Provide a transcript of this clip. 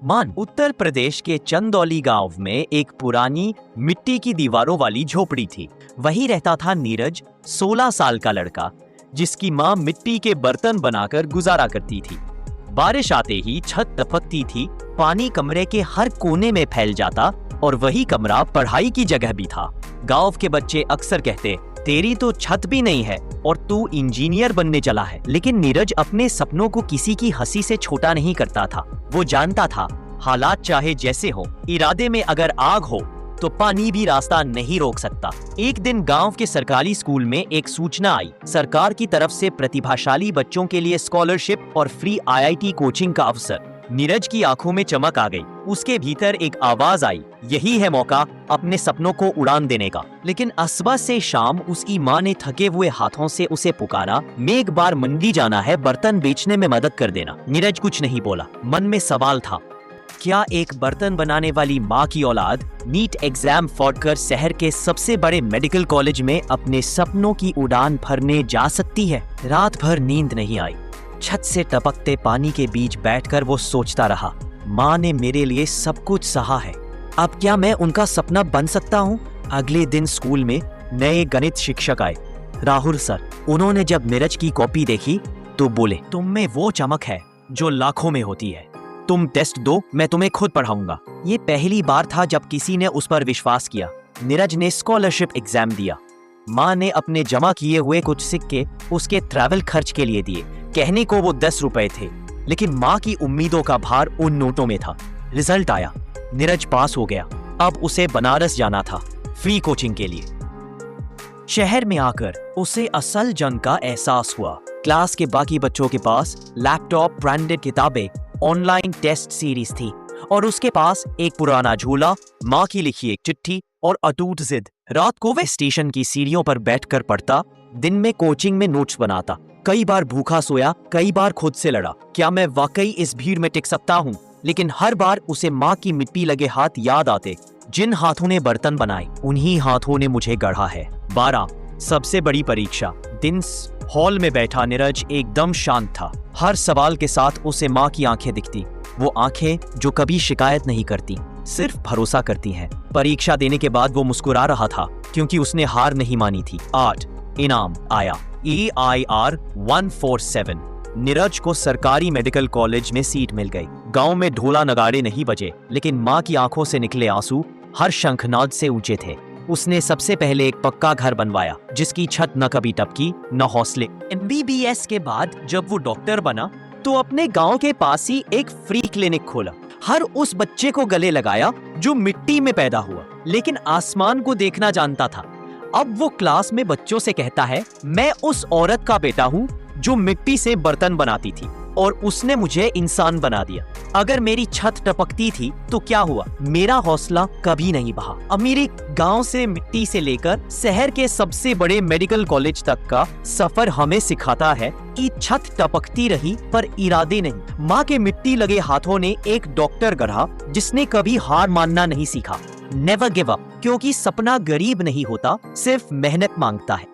मान उत्तर प्रदेश के चंदौली गांव में एक पुरानी मिट्टी की दीवारों वाली झोपड़ी थी। वही रहता था नीरज, 16 साल का लड़का, जिसकी माँ मिट्टी के बर्तन बनाकर गुजारा करती थी। बारिश आते ही छत टपकती थी, पानी कमरे के हर कोने में फैल जाता और वही कमरा पढ़ाई की जगह भी था। गांव के बच्चे अक्सर कहते, तेरी तो छत भी नहीं है और तू इंजीनियर बनने चला है। लेकिन नीरज अपने सपनों को किसी की हंसी से छोटा नहीं करता था। वो जानता था, हालात चाहे जैसे हो, इरादे में अगर आग हो तो पानी भी रास्ता नहीं रोक सकता। एक दिन गांव के सरकारी स्कूल में एक सूचना आई। सरकार की तरफ से प्रतिभाशाली बच्चों के लिए स्कॉलरशिप और फ्री IIT कोचिंग का अवसर। नीरज की आंखों में चमक आ गई। उसके भीतर एक आवाज आई, यही है मौका अपने सपनों को उड़ान देने का। लेकिन सुबह से शाम उसकी माँ ने थके हुए हाथों से उसे पुकारा, मैं एक बार मंडी जाना है, बर्तन बेचने में मदद कर देना। नीरज कुछ नहीं बोला। मन में सवाल था, क्या एक बर्तन बनाने वाली माँ की औलाद नीट एग्जाम फोड़कर शहर के सबसे बड़े मेडिकल कॉलेज में अपने सपनों की उड़ान भरने जा सकती है? रात भर नींद नहीं आई। छत से टपकते पानी के बीच बैठकर वो सोचता रहा, माँ ने मेरे लिए सब कुछ सहा है, अब क्या मैं उनका सपना बन सकता हूँ? अगले दिन स्कूल में नए गणित शिक्षक आए, राहुल सर। उन्होंने जब नीरज की कॉपी देखी तो बोले, तुम में वो चमक है जो लाखों में होती है, तुम टेस्ट दो, मैं तुम्हें खुद पढ़ाऊंगा। ये पहली बार था जब किसी ने उस पर विश्वास किया। नीरज ने स्कॉलरशिप एग्जाम दिया। माँ ने अपने जमा किए हुए कुछ सिक्के उसके ट्रैवल खर्च के लिए दिए। कहने को वो 10 रुपए थे, लेकिन माँ की उम्मीदों का भार उन नोटों में था। रिजल्ट आया, नीरज पास हो गया। अब उसे बनारस जाना था फ्री कोचिंग के लिए। शहर में आकर उसे असल जंग का एहसास हुआ। क्लास के बाकी बच्चों के पास लैपटॉप, ब्रांडेड किताबें, ऑनलाइन टेस्ट सीरीज थी और उसके पास एक पुराना झूला, माँ की लिखी एक चिट्ठी और अटूट जिद। रात को वह स्टेशन की सीढ़ियों पर बैठकर पढ़ता, दिन में कोचिंग में नोट्स बनाता। कई बार भूखा सोया, कई बार खुद से लड़ा, क्या मैं वाकई इस भीड़ में टिक सकता हूँ? लेकिन हर बार उसे माँ की मिट्टी लगे हाथ याद आते। जिन हाथों ने बर्तन बनाए, उन्हीं हाथों ने मुझे गढ़ा है। 12 सबसे बड़ी परीक्षा। दिन हॉल में बैठा नीरज एकदम शांत था। हर सवाल के साथ उसे माँ की आंखें दिखती, वो आंखें जो कभी शिकायत नहीं करती, सिर्फ भरोसा करती हैं। परीक्षा देने के बाद वो मुस्कुरा रहा था, क्योंकि उसने हार नहीं मानी थी। 8 इनाम आया, EIR 147। नीरज को सरकारी मेडिकल कॉलेज में सीट मिल गई। गांव में ढोला नगाड़े नहीं बजे, लेकिन माँ की आंखों से निकले आंसू हर शंखनाद से ऊंचे थे। उसने सबसे पहले एक पक्का घर बनवाया, जिसकी छत न कभी टपकी न हौसले। MBBS के बाद जब वो डॉक्टर बना तो अपने गांव के पास ही एक फ्री क्लिनिक खोला। हर उस बच्चे को गले लगाया जो मिट्टी में पैदा हुआ, लेकिन आसमान को देखना जानता था। अब वो क्लास में बच्चों से कहता है, मैं उस औरत का बेटा हूँ जो मिट्टी से बर्तन बनाती थी और उसने मुझे इंसान बना दिया। अगर मेरी छत टपकती थी तो क्या हुआ, मेरा हौसला कभी नहीं बहा। अब मेरे गांव से मिट्टी से लेकर शहर के सबसे बड़े मेडिकल कॉलेज तक का सफर हमें सिखाता है कि छत टपकती रही पर इरादे नहीं। माँ के मिट्टी लगे हाथों ने एक डॉक्टर गढ़ा जिसने कभी हार मानना नहीं सीखा। नेवर गिव अप, क्योंकि सपना गरीब नहीं होता, सिर्फ मेहनत मांगता है।